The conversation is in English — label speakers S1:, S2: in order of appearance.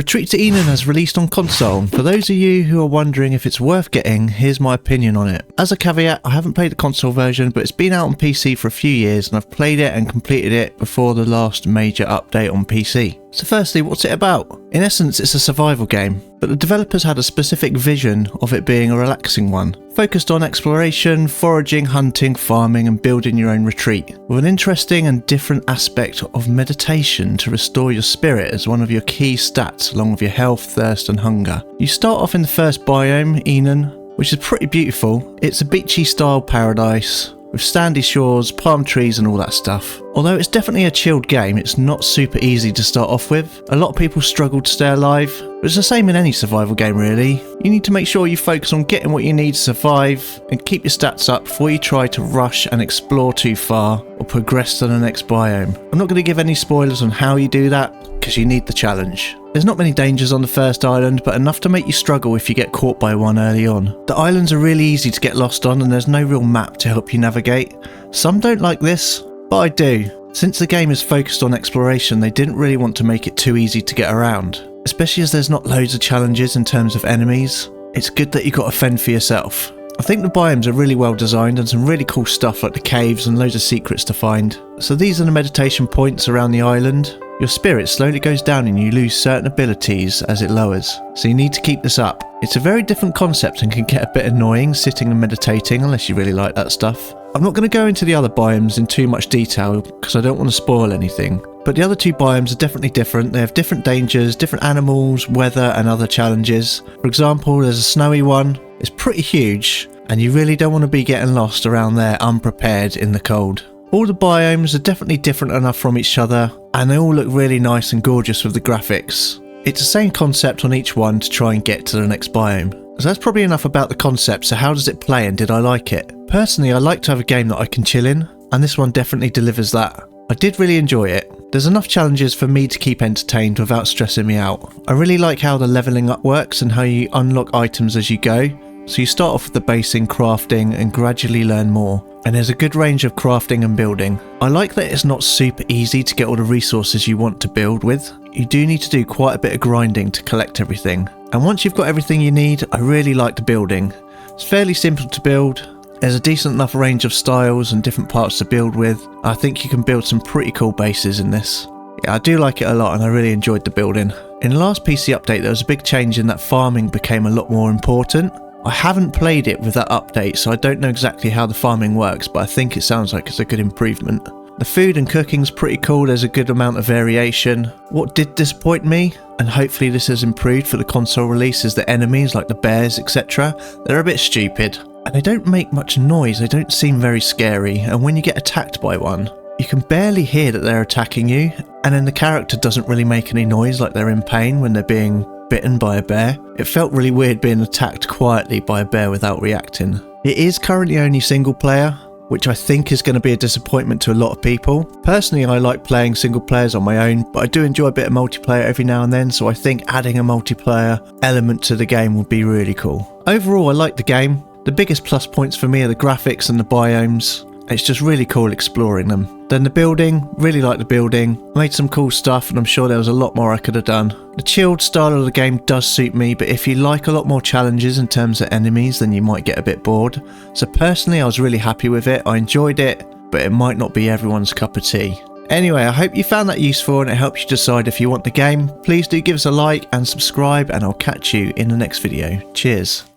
S1: Retreat to Enen has released on console. For those of you who are wondering if it's worth getting, here's my opinion on it. As a caveat, I haven't played the console version, but it's been out on PC for a few years and I've played it and completed it before the last major update on PC. So firstly, what's it about? In essence, it's a survival game, but the developers had a specific vision of it being a relaxing one, focused on exploration, foraging, hunting, farming and building your own retreat, with an interesting and different aspect of meditation to restore your spirit as one of your key stats along with your health, thirst and hunger. You start off in the first biome, Enen, which is pretty beautiful. It's a beachy style paradise with sandy shores, palm trees and all that stuff. Although it's definitely a chilled game, it's not super easy to start off with. A lot of people struggle to stay alive, but it's the same in any survival game really. You need to make sure you focus on getting what you need to survive and keep your stats up before you try to rush and explore too far or progress to the next biome. I'm not going to give any spoilers on how you do that because you need the challenge. There's not many dangers on the first island, but enough to make you struggle if you get caught by one early on. The islands are really easy to get lost on and there's no real map to help you navigate. Some don't like this, but I do. Since the game is focused on exploration, they didn't really want to make it too easy to get around, especially as there's not loads of challenges in terms of enemies. It's good that you got to fend for yourself. I think the biomes are really well designed and some really cool stuff like the caves and loads of secrets to find. So these are the meditation points around the island. Your spirit slowly goes down and you lose certain abilities as it lowers, so you need to keep this up. It's a very different concept and can get a bit annoying sitting and meditating unless you really like that stuff. I'm not going to go into the other biomes in too much detail because I don't want to spoil anything, but the other two biomes are definitely different. They have different dangers, different animals, weather and other challenges. For example, there's a snowy one. It's pretty huge and you really don't want to be getting lost around there unprepared in the cold. All the biomes are definitely different enough from each other and they all look really nice and gorgeous with the graphics. It's the same concept on each one to try and get to the next biome. So that's probably enough about the concept, so how does it play and did I like it? Personally, I like to have a game that I can chill in, and this one definitely delivers that. I did really enjoy it. There's enough challenges for me to keep entertained without stressing me out. I really like how the levelling up works and how you unlock items as you go. So you start off with the base in crafting and gradually learn more. And there's a good range of crafting and building. I like that it's not super easy to get all the resources you want to build with. You do need to do quite a bit of grinding to collect everything. And once you've got everything you need, I really like the building. It's fairly simple to build. There's a decent enough range of styles and different parts to build with. I think you can build some pretty cool bases in this. Yeah, I do like it a lot and I really enjoyed the building. In the last PC update there was a big change in that farming became a lot more important. I haven't played it with that update, so I don't know exactly how the farming works, but I think it sounds like it's a good improvement. The food and cooking's pretty cool, there's a good amount of variation. What did disappoint me, and hopefully this has improved for the console release, is the enemies like the bears, etc. They're a bit stupid, and they don't make much noise, they don't seem very scary, and when you get attacked by one, you can barely hear that they're attacking you, and then the character doesn't really make any noise like they're in pain when they're being bitten by a bear. It felt really weird being attacked quietly by a bear without reacting. It is currently only single player, which I think is going to be a disappointment to a lot of people. Personally, I like playing single players on my own, but I do enjoy a bit of multiplayer every now and then, so I think adding a multiplayer element to the game would be really cool. Overall, I like the game. The biggest plus points for me are the graphics and the biomes. It's just really cool exploring them. Then the building, really like the building. Made some cool stuff and I'm sure there was a lot more I could have done. The chilled style of the game does suit me, but if you like a lot more challenges in terms of enemies, then you might get a bit bored. So personally, I was really happy with it. I enjoyed it, but it might not be everyone's cup of tea. Anyway, I hope you found that useful and it helps you decide if you want the game. Please do give us a like and subscribe and I'll catch you in the next video. Cheers.